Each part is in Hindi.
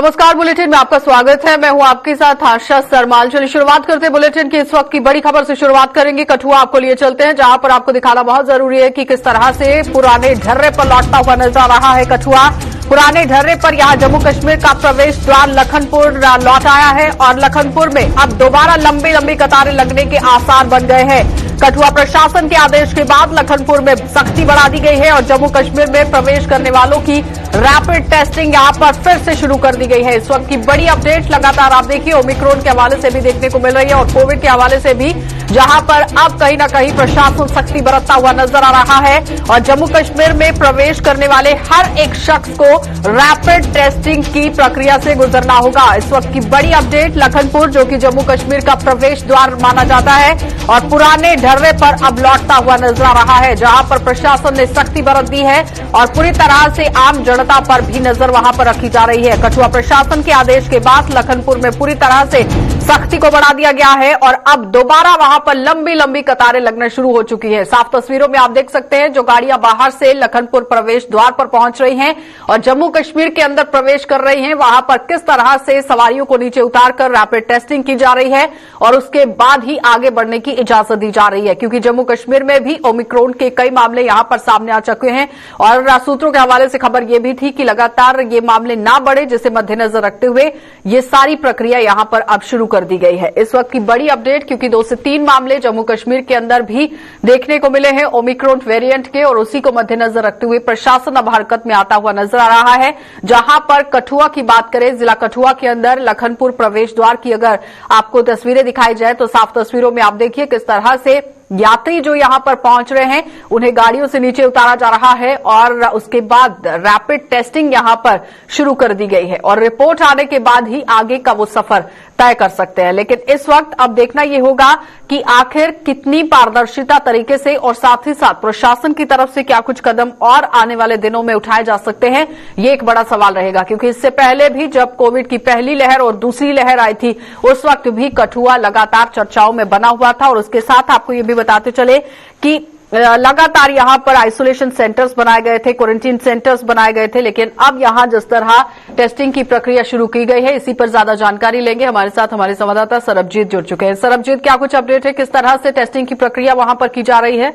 नमस्कार, बुलेटिन में आपका स्वागत है। मैं हूं आपके साथ आशा सरमाल। चलिए शुरुआत करते हैं बुलेटिन की इस वक्त की बड़ी खबर से शुरुआत करेंगे। कठुआ आपको लिए चलते हैं, जहां पर आपको दिखाना बहुत जरूरी है कि किस तरह से पुराने ढर्रे पर लौटता हुआ नजर आ रहा है कठुआ। पुराने ढर्रे पर यहां जम्मू कश्मीर का प्रवेश द्वार लखनपुर लौट आया है और लखनपुर में अब दोबारा लंबी लंबी कतारें लगने के आसार बन गए हैं। कठुआ प्रशासन के आदेश के बाद लखनपुर में सख्ती बढ़ा दी गई है और जम्मू कश्मीर में प्रवेश करने वालों की रैपिड टेस्टिंग यहां पर फिर से शुरू कर दी गई है। इस वक्त की बड़ी अपडेट लगातार आप देखिए ओमिक्रॉन के हवाले से भी देखने को मिल रही है और कोविड के हवाले से भी, जहां पर अब कहीं न कहीं प्रशासन सख्ती बरतता हुआ नजर आ रहा है और जम्मू कश्मीर में प्रवेश करने वाले हर एक शख्स को रैपिड टेस्टिंग की प्रक्रिया से गुजरना होगा। इस वक्त की बड़ी अपडेट लखनपुर, जो कि जम्मू कश्मीर का प्रवेश द्वार माना जाता है और पुराने ढर्रे पर अब लौटता हुआ नजर आ रहा है, जहां पर प्रशासन ने सख्ती बरत दी है और पूरी तरह से आम जनता पर भी नजर वहां पर रखी जा रही है। कठुआ प्रशासन के आदेश के बाद लखनपुर में पूरी तरह से सख्ती को बढ़ा दिया गया है और अब दोबारा वहां पर लंबी लंबी कतारें लगना शुरू हो चुकी है। साफ तस्वीरों में आप देख सकते हैं जो गाड़ियां बाहर से लखनपुर प्रवेश द्वार पर पहुंच रही हैं और जम्मू कश्मीर के अंदर प्रवेश कर रही हैं, वहां पर किस तरह से सवारियों को नीचे उतारकर रैपिड टेस्टिंग की जा रही है और उसके बाद ही आगे बढ़ने की इजाजत दी जा रही है, क्योंकि जम्मू कश्मीर में भी ओमिक्रॉन के कई मामले यहां पर सामने आ चुके हैं और सूत्रों के हवाले से खबर यह भी थी कि लगातार ये मामले ना बढ़े, जिसे मद्देनजर रखते हुए ये सारी प्रक्रिया यहां पर अब शुरू कर दी गई है। इस वक्त की बड़ी अपडेट, क्योंकि 2 से 3 मामले जम्मू कश्मीर के अंदर भी देखने को मिले हैं ओमिक्रॉन वेरिएंट के और उसी को मद्देनजर रखते हुए प्रशासन अब हरकत में आता हुआ नजर आ रहा है। जहां पर कठुआ की बात करें, जिला कठुआ के अंदर लखनपुर प्रवेश द्वार की अगर आपको तस्वीरें दिखाई जाए तो साफ तस्वीरों में आप देखिए किस तरह से यात्री जो यहां पर पहुंच रहे हैं उन्हें गाड़ियों से नीचे उतारा जा रहा है और उसके बाद रैपिड टेस्टिंग यहां पर शुरू कर दी गई है और रिपोर्ट आने के बाद ही आगे का वो सफर तय कर सकते हैं। लेकिन इस वक्त अब देखना यह होगा कि आखिर कितनी पारदर्शिता तरीके से और साथ ही साथ प्रशासन की तरफ से क्या कुछ कदम और आने वाले दिनों में उठाए जा सकते हैं, ये एक बड़ा सवाल रहेगा। क्योंकि इससे पहले भी जब कोविड की पहली लहर और दूसरी लहर आई थी, उस वक्त भी कठुआ लगातार चर्चाओं में बना हुआ था और उसके साथ आपको ये भी बताते चले कि लगातार यहां पर आइसोलेशन सेंटर्स बनाए गए थे, क्वारंटीन सेंटर्स बनाए गए थे। लेकिन अब यहां जिस तरह टेस्टिंग की प्रक्रिया शुरू की गई है, इसी पर ज्यादा जानकारी लेंगे। हमारे साथ हमारे संवाददाता सरबजीत जुड़ चुके हैं। सरबजीत, क्या कुछ अपडेट है, किस तरह से टेस्टिंग की प्रक्रिया वहां पर की जा रही है?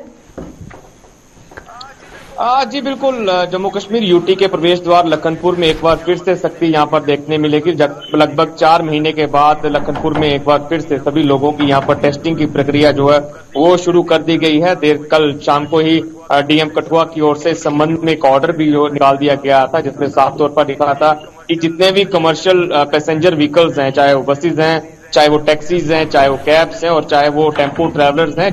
जी बिल्कुल, जम्मू कश्मीर यूटी के प्रवेश द्वार लखनपुर में एक बार फिर से सख्ती यहां पर देखने मिलेगी। लगभग 4 महीने के बाद लखनपुर में एक बार फिर से सभी लोगों की यहां पर टेस्टिंग की प्रक्रिया जो है वो शुरू कर दी गई है। कल शाम को ही डीएम कठुआ की ओर से इस संबंध में एक ऑर्डर भी निकाल दिया गया था, जिसमें साफ तौर पर लिखा था कि जितने भी कमर्शियल पैसेंजर व्हीकल्स हैं, चाहे वो बसेज हैं, चाहे वो टैक्सीज हैं, चाहे वो कैब्स हैं और चाहे वो टेम्पो ट्रैवलर्स हैं,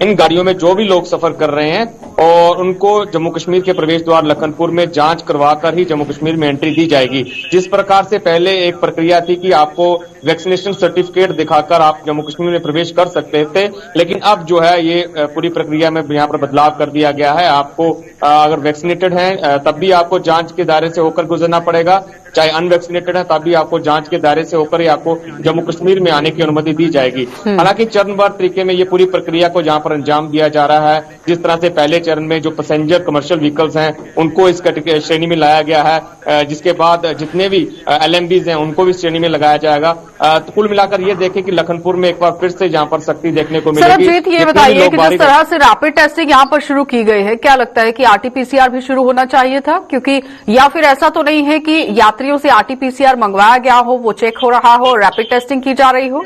इन गाड़ियों में जो भी लोग सफर कर रहे हैं और उनको जम्मू कश्मीर के प्रवेश द्वार लखनपुर में जांच करवाकर ही जम्मू कश्मीर में एंट्री दी जाएगी। जिस प्रकार से पहले एक प्रक्रिया थी कि आपको वैक्सीनेशन सर्टिफिकेट दिखाकर आप जम्मू कश्मीर में प्रवेश कर सकते थे, लेकिन अब जो है ये पूरी प्रक्रिया में यहाँ पर बदलाव कर दिया गया है। आपको अगर वैक्सीनेटेड हैं तब भी आपको जांच के दायरे से होकर गुजरना पड़ेगा, चाहे अनवैक्सीनेटेड है तब भी आपको जांच के दायरे से होकर ही आपको जम्मू कश्मीर में आने की अनुमति दी जाएगी। हालांकि चरणबद्ध तरीके में ये पूरी प्रक्रिया को जहां पर अंजाम दिया जा रहा है, जिस तरह से पहले चरण में जो पैसेंजर कमर्शियल व्हीकल्स हैं उनको इस श्रेणी में लाया गया है, जिसके बाद जितने भी एलएमबीज हैं उनको भी श्रेणी में लगाया जाएगा। तो कुल मिलाकर ये देखें कि लखनपुर में एक बार फिर से जहां पर सख्ती देखने को मिलेगी। सरबजीत, ये बताइए कि जिस तरह से रैपिड टेस्टिंग यहां पर शुरू की गई है, क्या लगता है कि आरटीपीसीआर भी शुरू होना चाहिए था? क्योंकि या फिर ऐसा तो नहीं है कि यात्रियों से आरटीपीसीआर मंगवाया गया हो, वो चेक हो रहा हो, रैपिड टेस्टिंग की जा रही हो?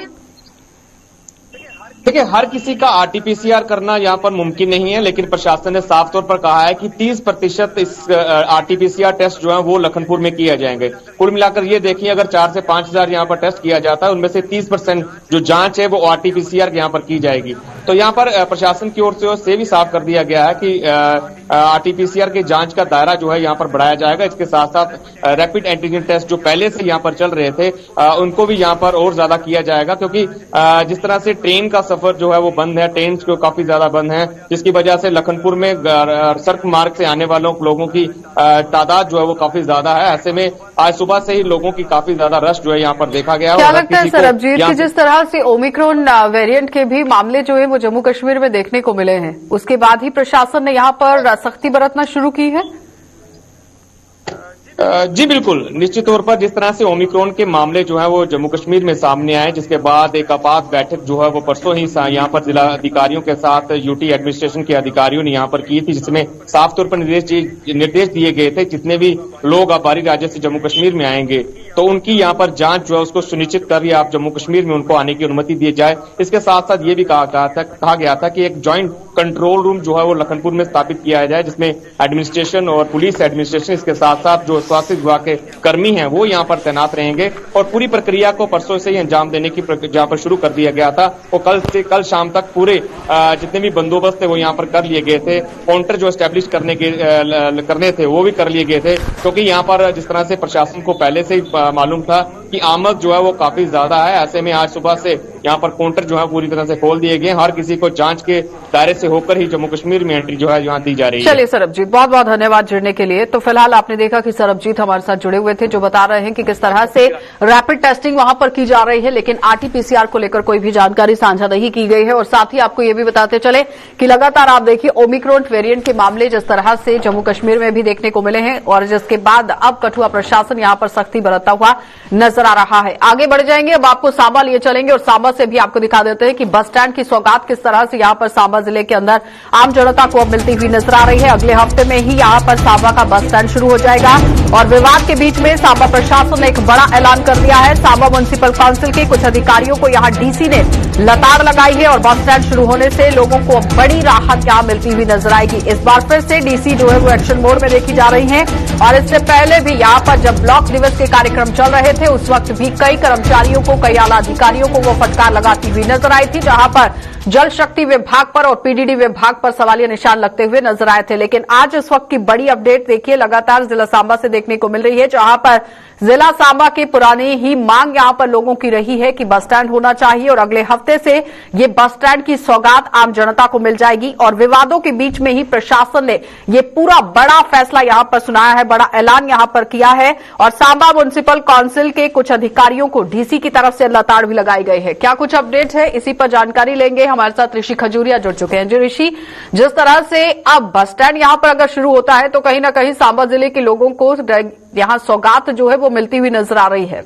देखिए, हर किसी का आरटीपीसीआर करना यहाँ पर मुमकिन नहीं है, लेकिन प्रशासन ने साफ तौर पर कहा है कि 30% इस आरटीपीसीआर टेस्ट जो है वो लखनपुर में किए जाएंगे। कुल मिलाकर ये देखिए, अगर 4 से 5 हजार यहाँ पर टेस्ट किया जाता है, उनमें से 30% जो जांच है वो आरटीपीसीआर यहाँ पर की जाएगी। तो यहाँ पर प्रशासन की ओर से भी साफ कर दिया गया है कि आरटीपीसीआर के जांच का दायरा जो है यहाँ पर बढ़ाया जाएगा। इसके साथ साथ रैपिड एंटीजन टेस्ट जो पहले से यहाँ पर चल रहे थे उनको भी यहाँ पर और ज्यादा किया जाएगा, क्योंकि जिस तरह से ट्रेन का सफर जो है वो बंद है, ट्रेन जो काफी ज्यादा बंद है, जिसकी वजह से लखनपुर में सड़क मार्ग से आने वालों लोगों की तादाद जो है वो काफी ज्यादा है। ऐसे में आज सुबह से ही लोगों की काफी ज्यादा रश जो है यहाँ पर देखा गया। क्या लगता है सरबजीत कि जिस तरह से ओमिक्रॉन वेरिएंट के भी मामले जो है वो जम्मू कश्मीर में देखने को मिले हैं, उसके बाद ही प्रशासन ने यहाँ पर सख्ती बरतना शुरू की है? जी बिल्कुल, निश्चित तौर पर जिस तरह से ओमिक्रॉन के मामले जो है वो जम्मू कश्मीर में सामने आए, जिसके बाद एक आपात बैठक जो है वो परसों ही यहाँ पर जिला अधिकारियों के साथ यूटी एडमिनिस्ट्रेशन के अधिकारियों ने यहाँ पर की थी, जिसमें साफ तौर पर निर्देश दिए गए थे जितने भी लोग बाहरी राज्य से जम्मू कश्मीर में आएंगे तो उनकी यहाँ पर जांच जो है उसको सुनिश्चित कर आप जम्मू कश्मीर में उनको आने की अनुमति दी जाए। इसके साथ साथ ये भी कहा गया था कि एक ज्वाइंट कंट्रोल रूम जो है वो लखनपुर में स्थापित किया जाए, जिसमें एडमिनिस्ट्रेशन और पुलिस एडमिनिस्ट्रेशन, इसके साथ साथ जो स्वास्थ्य विभाग के कर्मी हैं वो यहाँ पर तैनात रहेंगे और पूरी प्रक्रिया को परसों से ही अंजाम देने की जहाँ पर शुरू कर दिया गया था। वो कल शाम तक पूरे जितने भी बंदोबस्त थे वो यहाँ पर कर लिए गए थे। काउंटर जो एस्टेब्लिश करने थे वो भी कर लिए गए थे, क्योंकि यहाँ पर जिस तरह से प्रशासन को पहले से ही मालूम था कि आमद जो है वो काफी ज्यादा है। ऐसे में आज सुबह से यहाँ पर काउंटर जो है पूरी तरह से खोल दिए गए। हर किसी को जांच के दायरे से होकर ही जम्मू कश्मीर में एंट्री जो है यहाँ दी जा रही है। चलिए सरबजीत, बहुत बहुत धन्यवाद जुड़ने के लिए। तो फिलहाल आपने देखा कि सरबजीत हमारे साथ जुड़े हुए थे, जो बता रहे हैं कि किस तरह से रैपिड टेस्टिंग वहां पर की जा रही है, लेकिन आरटीपीसीआर को लेकर कोई भी जानकारी साझा नहीं की गई है। और साथ ही आपको ये भी बताते चले कि लगातार आप देखिए ओमिक्रॉन वेरिएंट के मामले जिस तरह से जम्मू कश्मीर में भी देखने को मिले हैं और जिसके बाद अब कठुआ प्रशासन यहां पर सख्ती बरतता हुआ नजर आ रहा है। आगे बढ़ जाएंगे, अब आपको सांबा लिए चलेंगे और सांबा से भी आपको दिखा देते हैं कि बस स्टैंड की सौगात किस तरह से यहां पर सांबा जिले के अंदर आम जनता को अब मिलती हुई नजर आ रही है। अगले हफ्ते में ही यहां पर सांबा का बस स्टैंड शुरू हो जाएगा और विवाद के बीच में सांबा प्रशासन ने एक बड़ा ऐलान कर दिया है। सांबा म्युनिसिपल काउंसिल के कुछ अधिकारियों को यहां डीसी ने लताड़ लगाई है और बस स्टैंड शुरू होने से लोगों को बड़ी राहत यहां मिलती हुई नजर आएगी। इस बार फिर से डीसी जो है वो एक्शन मोड में देखी जा रही है और इससे पहले भी यहां पर जब ब्लॉक दिवस के कार्यक्रम चल रहे थे उस वक्त भी कई कर्मचारियों को, कई आला अधिकारियों को वो फटकार लगाती हुई नजर आई थी, जहां पर जल शक्ति विभाग पर और पीडीडी विभाग पर सवालिया निशान लगते हुए नजर आए थे। लेकिन आज इस वक्त की बड़ी अपडेट देखिए लगातार जिला सांबा से देखने को मिल रही है, जहां पर जिला सांबा की पुरानी ही मांग यहां पर लोगों की रही है कि बस स्टैंड होना चाहिए और अगले हफ्ते से ये बस स्टैंड की सौगात आम जनता को मिल जाएगी। और विवादों के बीच में ही प्रशासन ने ये पूरा बड़ा फैसला यहां पर सुनाया है, बड़ा ऐलान यहां पर किया है और सांबा म्युनिसिपल काउंसिल के कुछ अधिकारियों को डीसी की तरफ से लताड़ भी लगाई गई है। क्या कुछ अपडेट है, इसी पर जानकारी लेंगे। हमारे साथ ऋषि खजूरिया जुड़ चुके हैं। जी ऋषि, जिस तरह से अब बस स्टैंड यहां पर अगर शुरू होता है तो कहीं ना कहीं सांबा जिले के लोगों को यहां सौगात जो है वो मिलती हुई नजर आ रही है।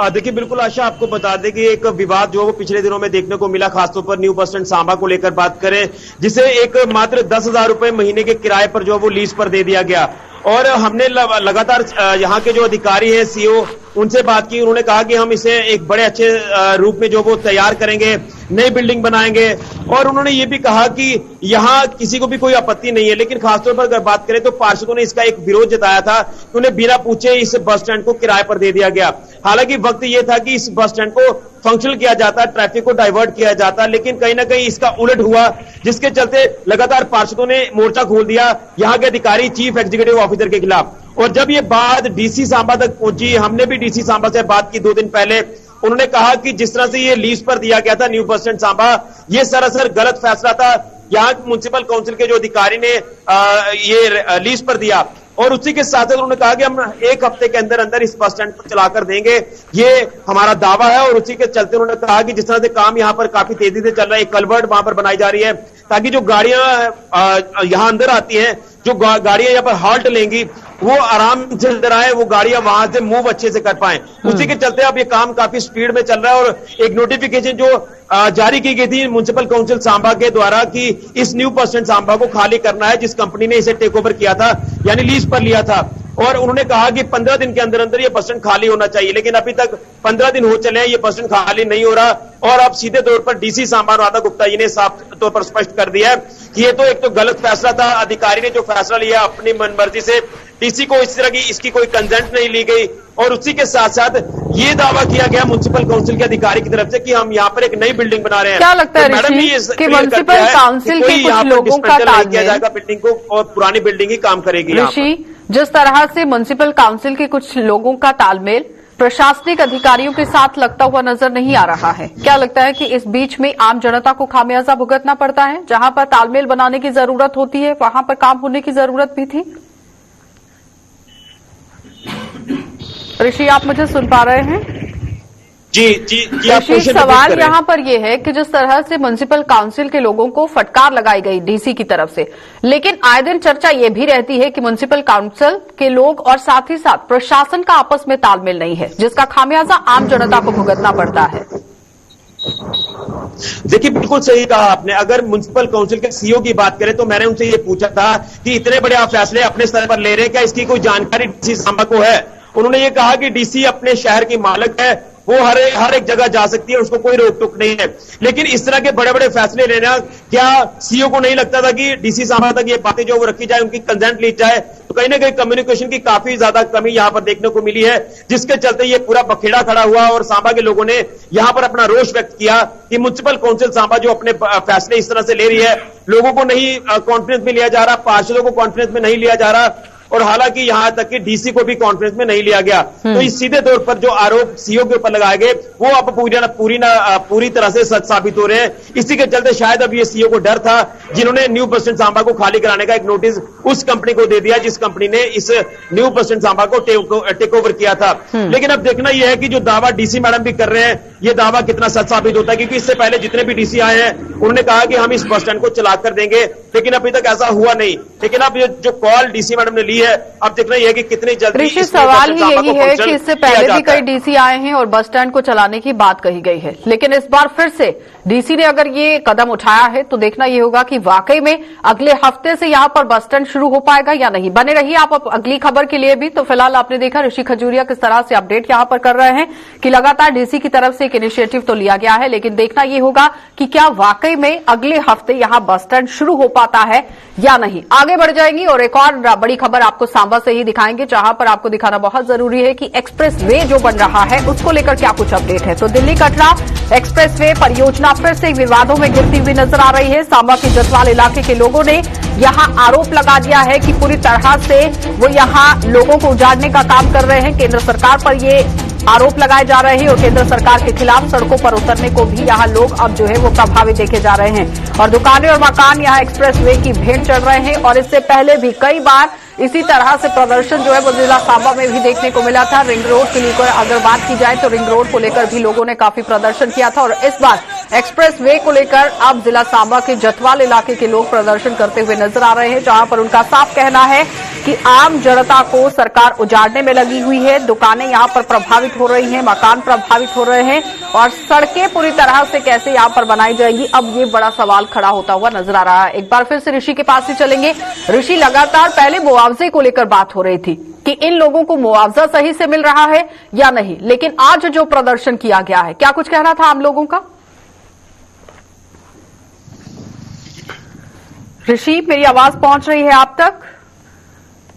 देखिए बिल्कुल आशा, आपको बता दें कि एक विवाद जो वो पिछले दिनों में देखने को मिला, खासतौर पर न्यू बस स्टैंड सांबा को लेकर बात करें, जिसे एक मात्र 10,000 रुपए महीने के किराए पर जो वो लीज पर दे दिया गया। और हमने लगातार यहाँ के जो अधिकारी हैं, सीओ, उनसे बात की। उन्होंने कहा कि हम इसे एक बड़े अच्छे रूप में जो वो तैयार करेंगे, नई बिल्डिंग बनाएंगे। और उन्होंने ये भी कहा कि यहाँ किसी को भी कोई आपत्ति नहीं है, लेकिन खासतौर पर अगर बात करें तो पार्षदों ने इसका एक विरोध जताया था कि उन्हें बिना पूछे इस बस स्टैंड को किराए पर दे दिया गया। हालांकि वक्त ये था कि इस बस स्टैंड को फंक्शनल किया जाता, ट्रैफिक को डाइवर्ट किया जाता, लेकिन कहीं ना कहीं इसका उलट हुआ, जिसके चलते लगातार पार्षदों ने मोर्चा खोल दिया यहाँ के अधिकारी, चीफ एग्जीक्यूटिव ऑफिसर के खिलाफ। और जब ये बात डीसी सांबा तक पहुंची, हमने भी डीसी सांबा से बात की 2 दिन पहले, उन्होंने कहा कि जिस तरह से ये लीज पर दिया गया था न्यू बस स्टैंड सांबा, ये सरासर गलत फैसला था। यहाँ म्युनिसिपल काउंसिल के जो अधिकारी ने ये लीज पर दिया और उसी के साथ उन्होंने कहा कि हम 1 हफ्ते के अंदर अंदर इस बस स्टैंड को चलाकर देंगे, ये हमारा दावा है। और उसी के चलते उन्होंने कहा कि जिस तरह से काम यहाँ पर काफी तेजी से चल रहा है, एक कलवर्ट वहां पर बनाई जा रही है ताकि जो गाड़ियां यहाँ अंदर आती हैं, जो गाड़ियां यहाँ पर हाल्ट लेंगी, वो आराम से अंदर आए, वो गाड़ियां वहां से मूव अच्छे से कर पाए। उसी के चलते अब ये काम काफी स्पीड में चल रहा है। और एक नोटिफिकेशन जो जारी की गई थी म्युनिसिपल काउंसिल सांबा के द्वारा कि इस न्यू बस स्टैंड सांबा को खाली करना है, जिस कंपनी ने इसे टेक ओवर किया था, यानी लीज पर लिया था। और उन्होंने कहा कि 15 दिन के अंदर अंदर ये बस स्टैंड खाली होना चाहिए, लेकिन अभी तक 15 दिन हो चले हैं, ये बस स्टैंड खाली नहीं हो रहा। और अब सीधे तौर पर डीसी सांबा अनुराधा गुप्ता जी ने साफ तौर पर स्पष्ट कर दिया है कि ये तो एक तो गलत फैसला था, अधिकारी ने जो फैसला लिया अपनी मनमर्जी से, डीसी को इस तरह की इसकी कोई कंसेंट नहीं ली गई। और उसी के साथ साथ ये दावा किया गया म्युनिसिपल काउंसिल के अधिकारी की तरफ से कि हम यहाँ पर एक नई बिल्डिंग बना रहे हैं। क्या लगता है मैडम, कि म्युनिसिपल काउंसिल के कुछ लोगों का किया जाएगा बिल्डिंग को और पुरानी बिल्डिंग ही काम करेगी। ऋषि, जिस तरह से म्युनिसिपल काउंसिल के कुछ लोगों का तालमेल प्रशासनिक अधिकारियों के साथ लगता हुआ नजर नहीं आ रहा है, क्या लगता है कि इस बीच में आम जनता को खामियाजा भुगतना पड़ता है? जहां पर तालमेल बनाने की जरूरत होती है वहां पर काम होने की जरूरत भी थी। ऋषि, आप मुझे सुन पा रहे हैं? जी आप ऋषि, क्वेश्चन सवाल करें। यहाँ पर यह है कि जिस तरह से म्युनिसिपल काउंसिल के लोगों को फटकार लगाई गई डीसी की तरफ से, लेकिन आए दिन चर्चा ये भी रहती है कि म्युनिसिपल काउंसिल के लोग और साथ ही साथ प्रशासन का आपस में तालमेल नहीं है, जिसका खामियाजा आम जनता को भुगतना पड़ता है। देखिए, बिल्कुल सही कहा आपने। अगर म्युनिसिपल काउंसिल के सीईओ की बात करें तो मैंने उनसे ये पूछा था कि इतने बड़े आप फैसले अपने स्तर पर ले रहे हैं, क्या इसकी कोई जानकारी डीसी सांबा को है? उन्होंने ये कहा कि डीसी अपने शहर की मालिक है, वो हर एक जगह जा सकती है, उसको कोई रोक टोक नहीं है। लेकिन इस तरह के बड़े बड़े फैसले लेना, क्या सीईओ को नहीं लगता था कि डीसी सांबा तक ये बातें जो वो रखी जाए, उनकी कंसेंट ली जाए? तो कहीं ना कहीं कम्युनिकेशन की काफी ज्यादा कमी यहां पर देखने को मिली है, जिसके चलते ये पूरा बखेड़ा खड़ा हुआ और सांबा के लोगों ने यहां पर अपना रोष व्यक्त किया कि म्युनिसिपल काउंसिल सांबा जो अपने फैसले इस तरह से ले रही है, लोगों को नहीं कॉन्फ्रेंस में लिया जा रहा, पार्षदों को कॉन्फ्रेंस में नहीं लिया जा रहा, और हालांकि यहां तक कि डीसी को भी कॉन्फ्रेंस में नहीं लिया गया। तो इस सीधे तौर पर जो आरोप सीईओ के ऊपर लगाए गए वो अब पूरी तरह से सच साबित हो रहे हैं। इसी के चलते शायद अब ये सीईओ को डर था, जिन्होंने न्यू बस स्टैंड सांबा को खाली कराने का एक नोटिस उस कंपनी को दे दिया जिस कंपनी ने इस न्यू बस स्टैंड सांबा को टेक ओवर किया था। लेकिन अब देखना यह है कि जो दावा डीसी मैडम भी कर रहे हैं, ये दावा कितना सच साबित होता है, क्योंकि इससे पहले जितने भी डीसी आए हैं उन्होंने कहा कि हम इस बस स्टैंड को चला कर देंगे, लेकिन अभी तक ऐसा हुआ नहीं। लेकिन अब ये जो कॉल डीसी मैडम ने ली है, अब देखना यह है कि कितनी जल्दी। ऋषि, सवाल ही यही है कि इससे पहले भी कई डीसी आए हैं और बस स्टैंड को चलाने की बात कही गई है, लेकिन इस बार फिर से डीसी ने अगर ये कदम उठाया है तो देखना ये होगा कि वाकई में अगले हफ्ते से यहां पर बस स्टैंड शुरू हो पाएगा या नहीं। बने रहिए आप अगली खबर के लिए भी। तो फिलहाल आपने देखा ऋषि खजूरिया किस तरह से अपडेट यहां पर कर रहे हैं कि लगातार डीसी की तरफ से एक इनिशिएटिव तो लिया गया है, लेकिन देखना ये होगा कि क्या वाकई में अगले हफ्ते यहां बस स्टैंड शुरू हो पाता है या नहीं। आगे बढ़ जाएंगी और एक और बड़ी खबर आपको सांबा से ही दिखाएंगे, जहां पर आपको दिखाना बहुत जरूरी है कि एक्सप्रेस वे जो बन रहा है उसको लेकर क्या कुछ अपडेट है। तो दिल्ली कटरा एक्सप्रेस वे परियोजना फिर से विवादों में गिरती हुई नजर आ रही है। सांबा के जतवाल इलाके के लोगों ने यहां आरोप लगा दिया है कि पूरी तरह से वो यहां लोगों को उजाड़ने का काम कर रहे हैं। केंद्र सरकार पर ये आरोप लगाए जा रहे हैं और केंद्र सरकार के खिलाफ सड़कों पर उतरने को भी यहां लोग अब जो है वो प्रभावित देखे जा रहे हैं और दुकानें और मकान यहां एक्सप्रेस वे की भेंट चढ़ रहे हैं। और इससे पहले भी कई बार इसी तरह से प्रदर्शन जो है वो जिला सांबा में भी देखने को मिला था। रिंग रोड के लेकर अगर बात की जाए तो रिंग रोड को लेकर भी लोगों ने काफी प्रदर्शन किया था और इस बार एक्सप्रेस वे को लेकर अब जिला सांबा के जतवाल इलाके के लोग प्रदर्शन करते हुए नजर आ रहे हैं, जहां पर उनका साफ कहना है कि आम जनता को सरकार उजाड़ने में लगी हुई है। दुकानें यहां पर प्रभावित हो रही हैं, मकान प्रभावित हो रहे हैं और सड़कें पूरी तरह से कैसे यहां पर बनाई जाएंगी, अब ये बड़ा सवाल खड़ा होता हुआ नजर आ रहा है। एक बार फिर से ऋषि के पास ही चलेंगे। ऋषि, लगातार पहले मुआवजे को लेकर बात हो रही थी कि इन लोगों को मुआवजा सही से मिल रहा है या नहीं, लेकिन आज जो प्रदर्शन किया गया है, क्या कुछ कहना था आम लोगों का? ऋषि, मेरी आवाज पहुंच रही है आप तक?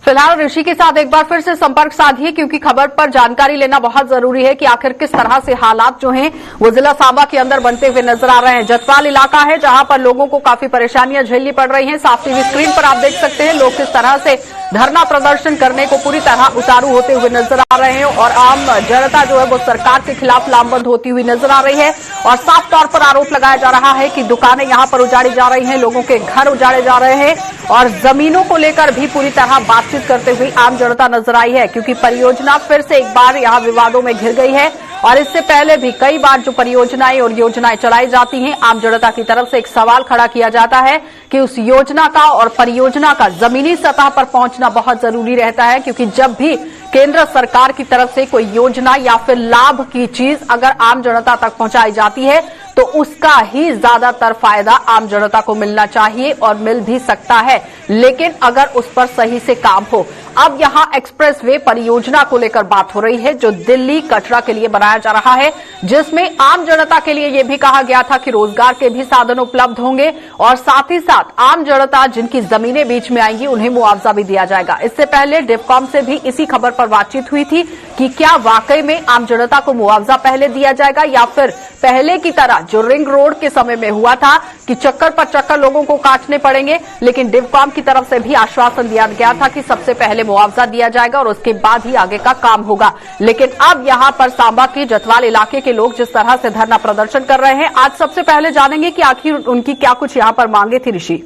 फिलहाल ऋषि के साथ एक बार फिर से संपर्क साधिए, क्योंकि खबर पर जानकारी लेना बहुत जरूरी है कि आखिर किस तरह से हालात जो हैं वो जिला सांबा के अंदर बनते हुए नजर आ रहे हैं। जतवाल इलाका है जहां पर लोगों को काफी परेशानियां झेलनी पड़ रही हैं। साफ टीवी स्क्रीन पर आप देख सकते हैं लोग किस तरह से धरना प्रदर्शन करने को पूरी तरह उतारू होते हुए नजर आ रहे हैं और आम जनता जो है वो सरकार के खिलाफ लामबंद होती हुई नजर आ रही है और साफ तौर पर आरोप लगाया जा रहा है कि दुकानें यहां पर उजाड़ी जा रही हैं, लोगों के घर उजाड़े जा रहे हैं और जमीनों को लेकर भी पूरी तरह बातचीत करते हुए आम जनता नजर आई है, क्योंकि परियोजना फिर से एक बार यहां विवादों में घिर गई है और इससे पहले भी कई बार जो परियोजनाएं और योजनाएं चलाई जाती हैं, आम जनता की तरफ से एक सवाल खड़ा किया जाता है कि उस योजना का और परियोजना का जमीनी सतह पर पहुंचना बहुत जरूरी रहता है, क्योंकि जब भी केंद्र सरकार की तरफ से कोई योजना या फिर लाभ की चीज अगर आम जनता तक पहुंचाई जाती है तो उसका ही ज्यादातर फायदा आम जनता को मिलना चाहिए और मिल भी सकता है, लेकिन अगर उस पर सही से काम हो। अब यहां एक्सप्रेस वे परियोजना को लेकर बात हो रही है जो दिल्ली कटरा के लिए बनाया जा रहा है, जिसमें आम जनता के लिए यह भी कहा गया था कि रोजगार के भी साधन उपलब्ध होंगे और साथ ही साथ आम जनता जिनकी जमीनें बीच में आएंगी उन्हें मुआवजा भी दिया जाएगा। इससे पहले डिफकॉम से भी इसी खबर पर बातचीत हुई थी कि क्या वाकई में आम जनता को मुआवजा पहले दिया जाएगा या फिर पहले की तरह जो रिंग रोड के समय में हुआ था कि चक्कर पर चक्कर लोगों को काटने पड़ेंगे, लेकिन डिफकॉम की तरफ से भी आश्वासन दिया गया था कि सबसे पहले मुआवजा दिया जाएगा और उसके बाद ही आगे का काम होगा। लेकिन अब यहां पर सांबा के जतवाल इलाके के लोग जिस तरह से धरना प्रदर्शन कर रहे हैं, आज सबसे पहले जानेंगे कि आखिर उनकी क्या कुछ यहां पर मांगे थी। ऋषि,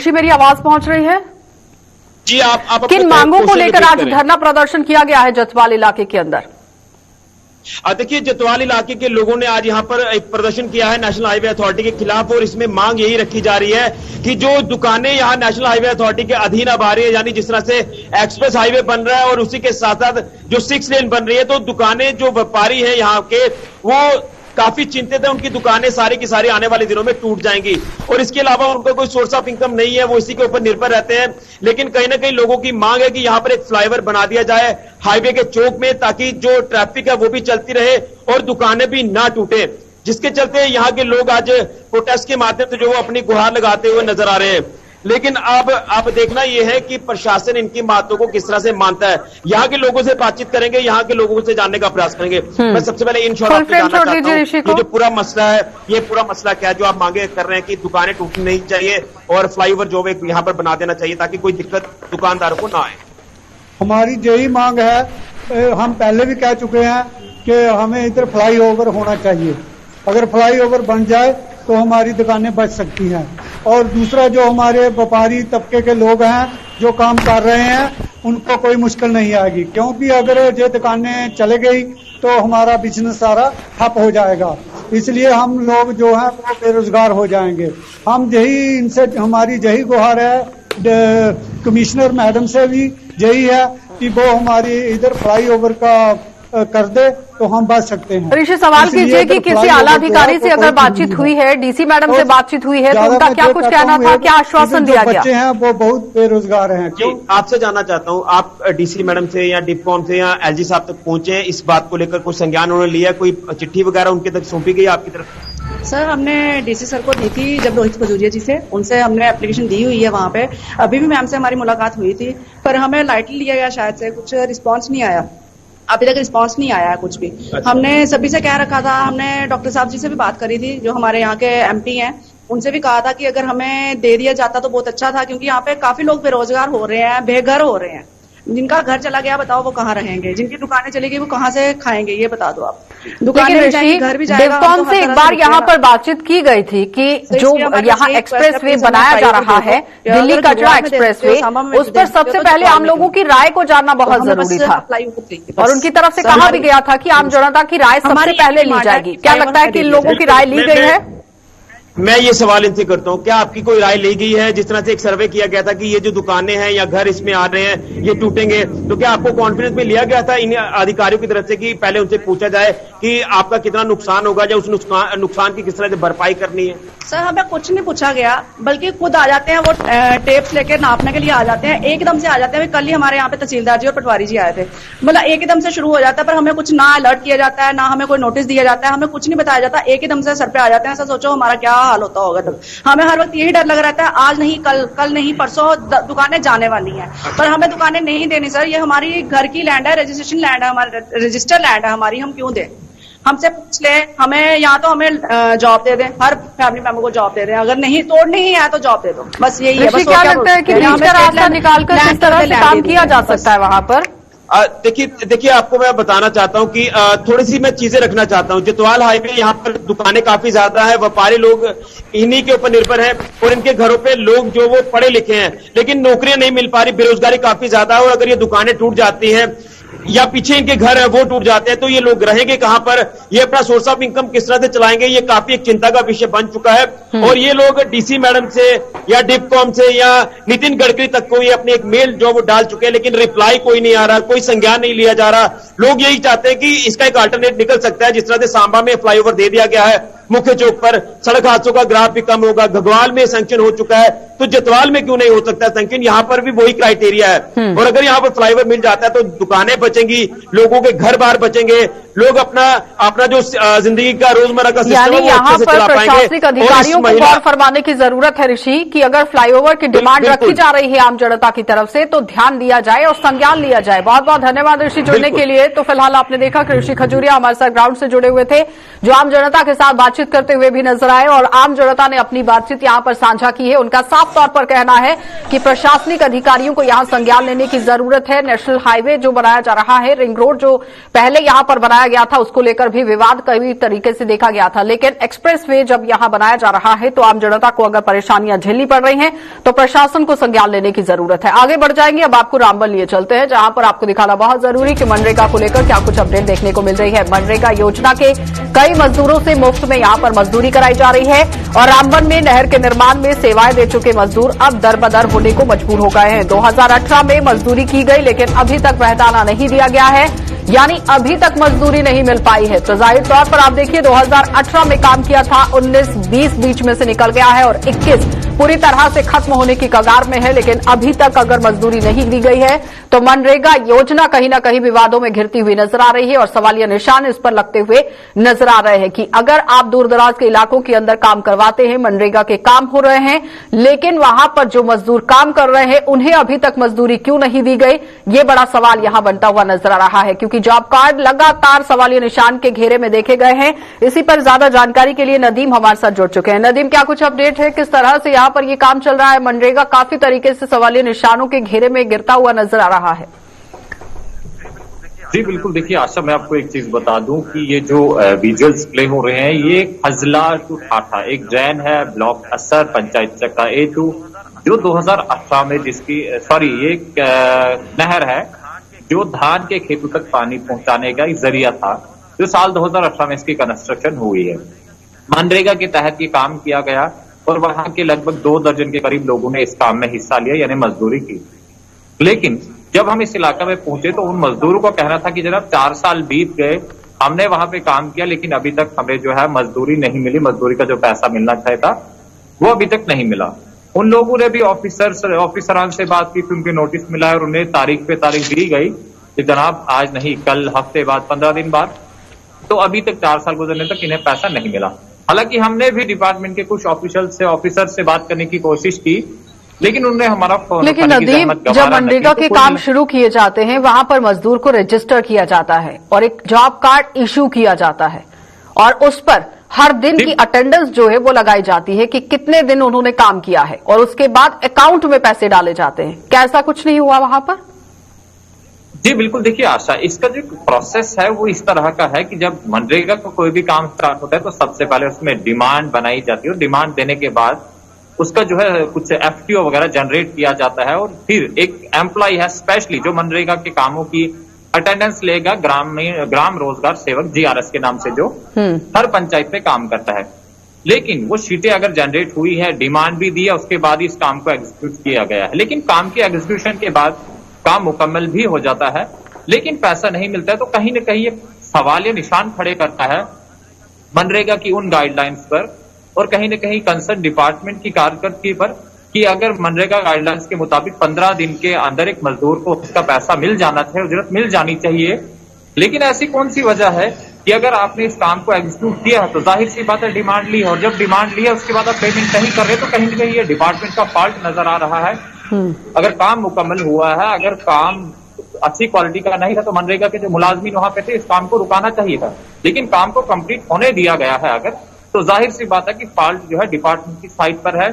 मेरी आवाज पहुंच रही है? जी आप अपने किन मांगों को क्वेश्चन लेकर रिपीट आज करें। धरना प्रदर्शन किया गया है जतवाल इलाके के अंदर? देखिए, जतवाल इलाके के लोगों ने आज यहाँ पर एक प्रदर्शन किया है नेशनल हाईवे अथॉरिटी के खिलाफ, और इसमें मांग यही रखी जा रही है कि जो दुकानें यहाँ नेशनल हाईवे अथॉरिटी के अधीन अब आ रही है, यानी जिस तरह से एक्सप्रेस हाईवे बन रहा है और उसी के साथ साथ जो 6 लेन बन रही है, तो दुकानें जो व्यापारी है यहाँ के वो काफी चिंतित है। उनकी दुकानें सारी की सारी आने वाले दिनों में टूट जाएंगी, और इसके अलावा उनका कोई सोर्स ऑफ इनकम नहीं है, वो इसी के ऊपर निर्भर रहते हैं। लेकिन कहीं ना कहीं लोगों की मांग है कि यहाँ पर एक फ्लाईओवर बना दिया जाए हाईवे के चौक में, ताकि जो ट्रैफिक है वो भी चलती रहे और दुकानें भी ना टूटे, जिसके चलते यहाँ के लोग आज प्रोटेस्ट के माध्यम से जो वो अपनी गुहार लगाते हुए नजर आ रहे हैं। लेकिन अब देखना यह है कि प्रशासन इनकी बातों को किस तरह से मानता है। यहाँ के लोगों से बातचीत करेंगे, यहाँ के लोगों से जानने का प्रयास करेंगे। मैं सबसे पहले इन शॉर्ट आपको जानना चाहता हूँ, ये जो पूरा मसला है, ये पूरा मसला क्या है जो आप मांगे कर रहे हैं कि दुकानें टूटनी नहीं चाहिए और फ्लाईओवर जो है यहाँ पर बना देना चाहिए ताकि कोई दिक्कत दुकानदारों को ना आए? हमारी यही मांग है। हम पहले भी कह चुके हैं कि हमें इधर फ्लाईओवर होना चाहिए। अगर फ्लाईओवर बन जाए तो हमारी दुकानें बच सकती हैं। और दूसरा, जो हमारे व्यापारी तबके के लोग हैं जो काम कर रहे हैं, उनको कोई मुश्किल नहीं आएगी, क्योंकि अगर ये दुकानें चले गई तो हमारा बिजनेस सारा ठप हो जाएगा। इसलिए हम लोग जो हैं वो बेरोजगार हो जाएंगे। हम यही इनसे हमारी यही गुहार है कमिश्नर मैडम से भी यही है कि वो हमारी इधर फ्लाईओवर का कर दे तो हम बच सकते हैं। ऋषि, सवाल कीजिए कि किसी आला अधिकारी से अगर बातचीत हुई है, डीसी मैडम से बातचीत हुई है, तो उनका क्या कुछ कहना था, क्या आश्वासन दिया गया? बच्चे हैं वो बहुत बेरोजगार हैं। क्यों आपसे जानना चाहता हूँ, आप डीसी मैडम से या डिपकॉम से या एलजी साहब तक पहुंचे हैं, इस बात को लेकर कोई संज्ञान उन्होंने लिया, कोई चिट्ठी वगैरह उनके तक सौंपी गई आपकी तरफ? सर, हमने डीसी सर को दी थी जब रोहित खजूरिया जी से, उनसे हमने एप्लीकेशन दी हुई है वहां पे। अभी भी मैम से हमारी मुलाकात हुई थी, पर हमें लाइटली लिया गया, शायद से कुछ रिस्पांस नहीं आया। अभी तक रिस्पांस नहीं आया है कुछ भी। अच्छा। हमने सभी से कह रखा था, हमने डॉक्टर साहब जी से भी बात करी थी जो हमारे यहाँ के एमपी हैं, उनसे भी कहा था कि अगर हमें दे दिया जाता तो बहुत अच्छा था, क्योंकि यहाँ पे काफी लोग बेरोजगार हो रहे हैं, बेघर हो रहे हैं। जिनका घर चला गया बताओ वो कहाँ रहेंगे, जिनकी दुकानें चली गई वो कहाँ से खाएंगे, ये बता दो आप। दुकानें भी जाएंगी, घर भी जाएगा। डिस्कॉम से एक बार यहाँ पर बातचीत की गई थी कि जो यहाँ एक्सप्रेसवे बनाया जा रहा है, दिल्ली कटरा एक्सप्रेसवे, उस पर सबसे पहले आम लोगों की राय को जानना बहुत जरूरी था, और उनकी तरफ से कहा भी गया था कि आम जनता की राय सबसे पहले ली जाएगी। क्या लगता है कि इन लोगों की राय ली गई है? मैं ये सवाल इनसे करता हूँ, क्या आपकी कोई राय ली गई है? जिस तरह से एक सर्वे किया गया था कि ये जो दुकानें हैं या घर इसमें आ रहे हैं ये टूटेंगे, तो क्या आपको कॉन्फिडेंस में लिया गया था इन अधिकारियों की तरफ से कि पहले उनसे पूछा जाए कि आपका कितना नुकसान होगा या उस नुकसान की किस तरह से भरपाई करनी है? सर, हमें कुछ नहीं पूछा गया, बल्कि खुद आ जाते हैं वो टेप्स लेके नापने के लिए आ जाते हैं, एकदम से आ जाते हैं। कल ही हमारे यहाँ पे तहसीलदार जी और पटवारी जी आए थे, मतलब एकदम से शुरू हो जाता है, पर हमें कुछ ना अलर्ट किया जाता है, ना हमें कोई नोटिस दिया जाता है, हमें कुछ नहीं बताया जाता, एकदम से सर पे आ जाते हैं। सर सोचो हमारा क्या हाल होता होगा तब। हमें हर वक्त यही डर लग रहता है, आज नहीं कल नहीं परसों दुकानें जाने वाली हैं, पर हमें दुकानें नहीं देनी। सर, ये हमारी घर की लैंड है, रजिस्ट्रेशन लैंड है, हमारी रजिस्टर लैंड है हमारी, हम क्यों दें? हमसे पूछ ले, हमें या तो हमें जॉब दे दें, हर फैमिली मेंबर को जॉब दे दें, अगर नहीं तोड़नी ही है तो जॉब दे दो, बस यही है। बस क्या लगता है कि बीच का रास्ता निकालकर किस तरह से काम किया जा सकता है वहां पर? देखिए आपको मैं बताना चाहता हूं कि थोड़ी सी मैं चीजें रखना चाहता हूं। जतवाल हाईवे यहाँ पर दुकानें काफी ज्यादा है, व्यापारी लोग इन्हीं के ऊपर निर्भर है, और इनके घरों पे लोग जो वो पढ़े लिखे हैं लेकिन नौकरियां नहीं मिल पा रही, बेरोजगारी काफी ज्यादा है। और अगर ये दुकानें टूट जाती हैं या पीछे इनके घर है वो टूट जाते हैं तो ये लोग रहेंगे कहां पर, ये अपना सोर्स ऑफ इनकम किस तरह से चलाएंगे, ये काफी एक चिंता का विषय बन चुका है। और ये लोग डीसी मैडम से या डिपकॉम से या नितिन गडकरी तक को ये अपनी एक मेल जो वो डाल चुके हैं, लेकिन रिप्लाई कोई नहीं आ रहा, कोई संज्ञान नहीं लिया जा रहा। लोग यही चाहते हैं कि इसका एक अल्टरनेट निकल सकता है, जिस तरह से सांबा में फ्लाईओवर दे दिया गया है, मुख्य चौक पर सड़क हादसों का ग्राफ भी कम होगा, घगवाल में सैंक्शन हो चुका है, तो जतवाल में क्यों नहीं हो सकता सैंक्शन? यहाँ पर भी वही क्राइटेरिया है। और अगर यहाँ पर फ्लाईओवर मिल जाता है तो दुकानें बचेंगी, लोगों के घर बार बचेंगे, लोग अपना जो जिंदगी का रोजमर्रा का सिस्टम है वो यहाँ अच्छे से पर चला पाएंगे। प्रशासनिक अधिकारियों को गौर फरमाने की जरूरत है ऋषि, कि अगर फ्लाईओवर की डिमांड रखी जा रही है आम जनता की तरफ से तो ध्यान दिया जाए और संज्ञान लिया जाए। बहुत बहुत धन्यवाद ऋषि जुड़ने के लिए। तो फिलहाल आपने देखा कि ऋषि खजूरिया हमारे साथ ग्राउंड से जुड़े हुए थे, जो आम जनता के साथ बातचीत करते हुए भी नजर आए, और आम जनता ने अपनी बातचीत यहाँ पर साझा की है। उनका साफ साफ तौर पर कहना है कि प्रशासनिक अधिकारियों को यहां संज्ञान लेने की जरूरत है। नेशनल हाईवे जो बनाया जा रहा है, रिंग रोड जो पहले यहां पर बनाया गया था, उसको लेकर भी विवाद कई तरीके से देखा गया था, लेकिन एक्सप्रेस वे जब यहां बनाया जा रहा है तो आम जनता को अगर परेशानियां झेलनी पड़ रही हैं तो प्रशासन को संज्ञान लेने की जरूरत है। आगे बढ़ जाएंगे, अब आपको रामबन लिए चलते हैं, जहां पर आपको दिखाना बहुत जरूरी कि मनरेगा को लेकर क्या कुछ अपडेट देखने को मिल रही है। मनरेगा योजना के कई मजदूरों से मुफ्त में यहां पर मजदूरी कराई जा रही है और रामबन में नहर के निर्माण में सेवाएं दे चुके मजदूर अब दरबदर होने को मजबूर हो गए हैं। 2018 में मजदूरी की गई, लेकिन अभी तक वहदाना नहीं दिया गया है, यानी अभी तक मजदूरी नहीं मिल पाई है। तो जाहिर तौर पर आप देखिए 2018 में काम किया था, 19-20 बीच में से निकल गया है और 21 पूरी तरह से खत्म होने की कगार में है, लेकिन अभी तक अगर मजदूरी नहीं दी गई है तो मनरेगा योजना कहीं न कहीं विवादों में घिरती हुई नजर आ रही है और सवालिया निशान इस पर लगते हुए नजर आ रहे हैं कि अगर आप दूर दराज के इलाकों के अंदर काम करवाते हैं, मनरेगा के काम हो रहे हैं, लेकिन वहां पर जो मजदूर काम कर रहे हैं उन्हें अभी तक मजदूरी क्यों नहीं दी गई, ये बड़ा सवाल यहां बनता हुआ नजर आ रहा है, क्योंकि जॉब कार्ड लगातार सवालिया निशान के घेरे में देखे गए हैं। इसी पर ज्यादा जानकारी के लिए नदीम हमारे साथ जुड़ चुके हैं। नदीम, क्या कुछ अपडेट है, किस तरह से यहां पर ये काम चल रहा है? मनरेगा काफी तरीके से सवालिया निशानों के घेरे में गिरता हुआ नजर आ रहा है। जी बिल्कुल, देखिए आशा, मैं आपको एक चीज बता दूं कि ये जो विजुअल्स प्ले हो रहे हैं ये हजला टू ठाठा एक ड्रेन है, ब्लॉक असर पंचायत चक्का A2, जो 2018 में ये नहर है जो धान के खेतों तक पानी पहुंचाने का एक जरिया था, जो साल 2018 में इसकी कंस्ट्रक्शन हुई है। मनरेगा के तहत ये काम किया गया और वहां के लगभग 2 दर्जन के करीब लोगों ने इस काम में हिस्सा लिया, यानी मजदूरी की। लेकिन जब हम इस इलाके में पहुंचे तो उन मजदूरों का कहना था कि जनाब 4 साल बीत गए, हमने वहां पे काम किया, लेकिन अभी तक हमें जो है मजदूरी नहीं मिली, मजदूरी का जो पैसा मिलना चाहिए था वो अभी तक नहीं मिला। उन लोगों ने भी ऑफिसरान से बात की, उनके नोटिस मिला और उन्हें तारीख पे तारीख दी गई कि जनाब आज नहीं, कल, हफ्ते बाद, 15 दिन बाद, तो अभी तक 4 साल गुजरने तक इन्हें पैसा नहीं मिला। हालांकि हमने भी डिपार्टमेंट के कुछ ऑफिसर से बात करने की कोशिश की, लेकिन उन्होंने हमारा फोन, लेकिन नदीम, जब मनरेगा के काम शुरू किए जाते हैं वहां पर मजदूर को रजिस्टर किया जाता है और एक जॉब कार्ड इश्यू किया जाता है और उस पर हर दिन की अटेंडेंस जो है वो लगाई जाती है कि कितने दिन उन्होंने काम किया है और उसके बाद अकाउंट में पैसे डाले जाते हैं। क्या ऐसा कुछ नहीं हुआ वहां पर? जी बिल्कुल, देखिए आशा, इसका जो प्रोसेस है वो इस तरह का है कि जब मनरेगा का कोई भी काम स्टार्ट होता है तो सबसे पहले उसमें डिमांड बनाई जाती है और डिमांड देने के बाद उसका जो है कुछ FTO वगैरह जनरेट किया जाता है और फिर एक एम्प्लॉय है स्पेशली जो मनरेगा के कामों की अटेंडेंस लेगा, ग्राम रोजगार सेवक GRS के नाम से, जो हर पंचायत में काम करता है। लेकिन वो शीटें अगर जनरेट हुई है, डिमांड भी दी है, उसके बाद इस काम को एग्जीक्यूट किया गया है, लेकिन काम के एग्जीक्यूशन के बाद काम मुकम्मल भी हो जाता है लेकिन पैसा नहीं मिलता है, तो कहीं न कहीं एक सवालिया निशान खड़े करता है मनरेगा की उन गाइडलाइंस पर और कहीं न कहीं कंसर्न डिपार्टमेंट की कारकर्दगी पर कि अगर मनरेगा गाइडलाइंस के मुताबिक 15 दिन के अंदर एक मजदूर को उसका पैसा मिल जाना चाहिए, उजरत मिल जानी चाहिए, लेकिन ऐसी कौन सी वजह है कि अगर आपने इस काम को एग्जीक्यूट किया है तो जाहिर सी बात है डिमांड ली है और जब डिमांड ली है उसके बाद आप पेमेंट नहीं कर रहे तो कहीं न कहीं ये डिपार्टमेंट का फॉल्ट नजर आ रहा है। अगर काम मुकम्मल हुआ है, अगर काम अच्छी क्वालिटी का नहीं था तो मनरेगा के जो मुलाजमीन वहां पे थे इस काम को रुकाना चाहिए था, लेकिन काम को कंप्लीट होने दिया गया है अगर, तो जाहिर सी बात है कि फॉल्ट जो है डिपार्टमेंट की साइड पर है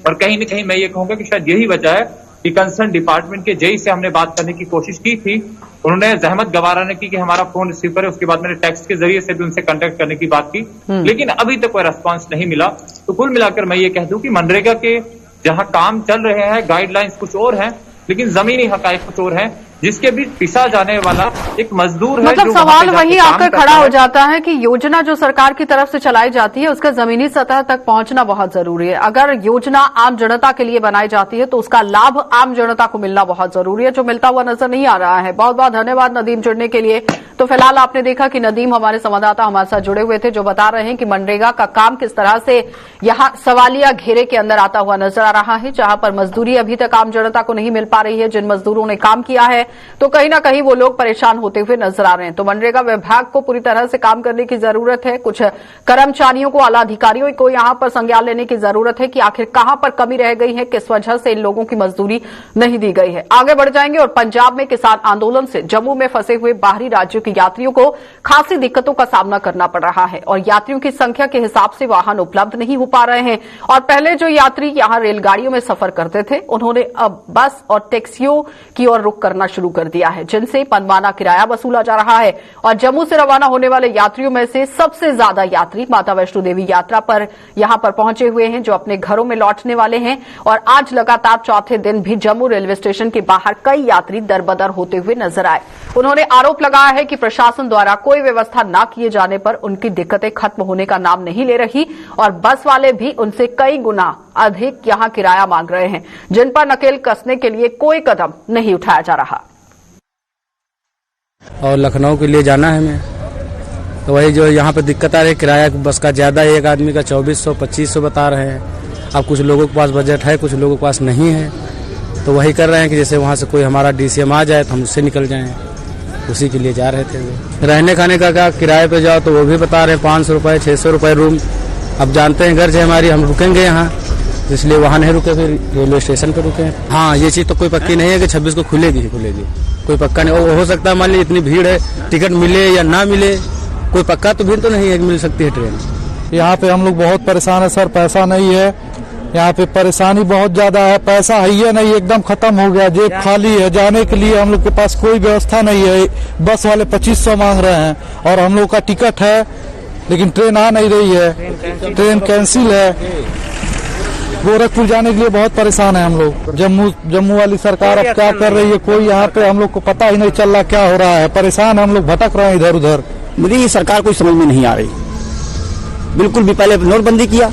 और कहीं न कहीं मैं ये कहूंगा कि शायद यही वजह है कि कंसर्न डिपार्टमेंट के जेई से हमने बात करने की कोशिश की थी, उन्होंने जहमत गवारा ने की कि हमारा फोन रिसीव करे, उसके बाद मैंने टेक्स्ट के जरिए से भी उनसे कांटेक्ट करने की बात की, लेकिन अभी तक कोई रेस्पॉन्स नहीं मिला। तो कुल मिलाकर मैं ये कह दूं कि मनरेगा के जहां काम चल रहे हैं गाइडलाइंस कुछ और हैं लेकिन जमीनी हकायक कुछ और हैं, जिसके बीच पिसा जाने वाला एक मजदूर है। मतलब सवाल वही आकर खड़ा हो जाता है कि योजना जो सरकार की तरफ से चलाई जाती है उसका जमीनी सतह तक पहुंचना बहुत जरूरी है। अगर योजना आम जनता के लिए बनाई जाती है तो उसका लाभ आम जनता को मिलना बहुत जरूरी है, जो मिलता हुआ नजर नहीं आ रहा है। बहुत बहुत धन्यवाद नदीम जुड़ने के लिए। तो फिलहाल आपने देखा कि नदीम हमारे संवाददाता हमारे साथ जुड़े हुए थे, जो बता रहे हैं कि मनरेगा का काम किस तरह से यहां सवालिया घेरे के अंदर आता हुआ नजर आ रहा है, जहां पर मजदूरी अभी तक आम जनता को नहीं मिल पा रही है। जिन मजदूरों ने काम किया है तो कहीं ना कहीं वो लोग परेशान होते हुए नजर आ रहे हैं। तो मनरेगा विभाग को पूरी तरह से काम करने की जरूरत है। कुछ कर्मचारियों को, आला अधिकारियों को यहां पर संज्ञान लेने की जरूरत है कि आखिर कहां पर कमी रह गई है, किस वजह से इन लोगों की मजदूरी नहीं दी गई है। आगे बढ़ जाएंगे और पंजाब में किसान आंदोलन से जम्मू में फंसे हुए बाहरी राज्यों के यात्रियों को खासी दिक्कतों का सामना करना पड़ रहा है और यात्रियों की संख्या के हिसाब से वाहन उपलब्ध नहीं हो पा रहे हैं। और पहले जो यात्री यहां रेलगाड़ियों में सफर करते थे, उन्होंने अब बस और टैक्सियों की ओर रुख करना शुरू कर दिया है, जिनसे मनमाना किराया वसूला जा रहा है। और जम्मू से रवाना होने वाले यात्रियों में से सबसे ज्यादा यात्री माता वैष्णो देवी यात्रा पर यहां पर पहुंचे हुए हैं, जो अपने घरों में लौटने वाले हैं। और आज लगातार चौथे दिन भी जम्मू रेलवे स्टेशन के बाहर कई यात्री दरबदर होते हुए नजर आए। उन्होंने आरोप लगाया है कि प्रशासन द्वारा कोई व्यवस्था न किए जाने पर उनकी दिक्कतें खत्म होने का नाम नहीं ले रही और बस वाले भी उनसे कई गुना अधिक यहां किराया मांग रहे हैं, जिन पर नकेल कसने के लिए कोई कदम नहीं उठाया जा रहा। और लखनऊ के लिए जाना है हमें, तो वही जो यहाँ पे दिक्कत आ रही है, किराया बस का ज्यादा है, एक आदमी का 2400-2500 बता रहे हैं। अब कुछ लोगों के पास बजट है, कुछ लोगों के पास नहीं है, तो वही कर रहे हैं कि जैसे वहाँ से कोई हमारा डीसीएम आ जाए तो हम उससे निकल जाएं, उसी के लिए जा रहे थे। रहने खाने का क्या किराए पे जाओ तो वो भी बता रहे हैं 500 रुपये 600 रुपये रूम। अब जानते हैं घर से हमारी, हम रुकेंगे यहाँ, इसलिए वहाँ नहीं रुके, फिर रेलवे स्टेशन पर रुके। हाँ, ये चीज़ तो कोई पक्की नहीं है कि 26 को खुलेगी, कोई पक्का नहीं। हो सकता है मान लीजिए इतनी भीड़ है, टिकट मिले या ना मिले, कोई पक्का तो भीड़ तो नहीं है कि मिल सकती है ट्रेन। यहाँ पे हम लोग बहुत परेशान है सर, पैसा नहीं है, यहाँ पे परेशानी बहुत ज्यादा है, पैसा है ही नहीं, एकदम खत्म हो गया, जेब खाली है। जाने के लिए हम लोग के पास कोई व्यवस्था नहीं है। बस वाले 2500 मांग रहे हैं और हम लोग का टिकट है, लेकिन ट्रेन आ नहीं रही है, ट्रेन कैंसिल है। गोरखपुर जाने के लिए बहुत परेशान है हम लोग। जम्मू वाली सरकार अब क्या कर रही है, कोई यहाँ पे हम लोग को पता ही नहीं चल रहा क्या हो रहा है। परेशान हम लोग, भटक रहे हैं इधर उधर। मुझे ये सरकार कोई समझ में नहीं आ रही, बिल्कुल भी। पहले नोटबंदी किया,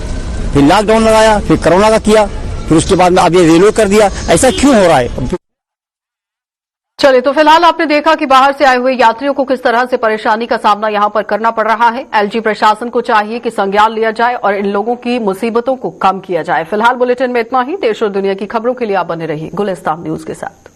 फिर लॉकडाउन लगाया, फिर कोरोना का किया, फिर उसके बाद में अब ये रेलवे कर दिया। ऐसा क्यों हो रहा है? चलिए, तो फिलहाल आपने देखा कि बाहर से आए हुए यात्रियों को किस तरह से परेशानी का सामना यहां पर करना पड़ रहा है। एलजी प्रशासन को चाहिए कि संज्ञान लिया जाए और इन लोगों की मुसीबतों को कम किया जाए। फिलहाल बुलेटिन में इतना ही। देश और दुनिया की खबरों के लिए आप बने रहिए गुलिस्तान न्यूज के साथ।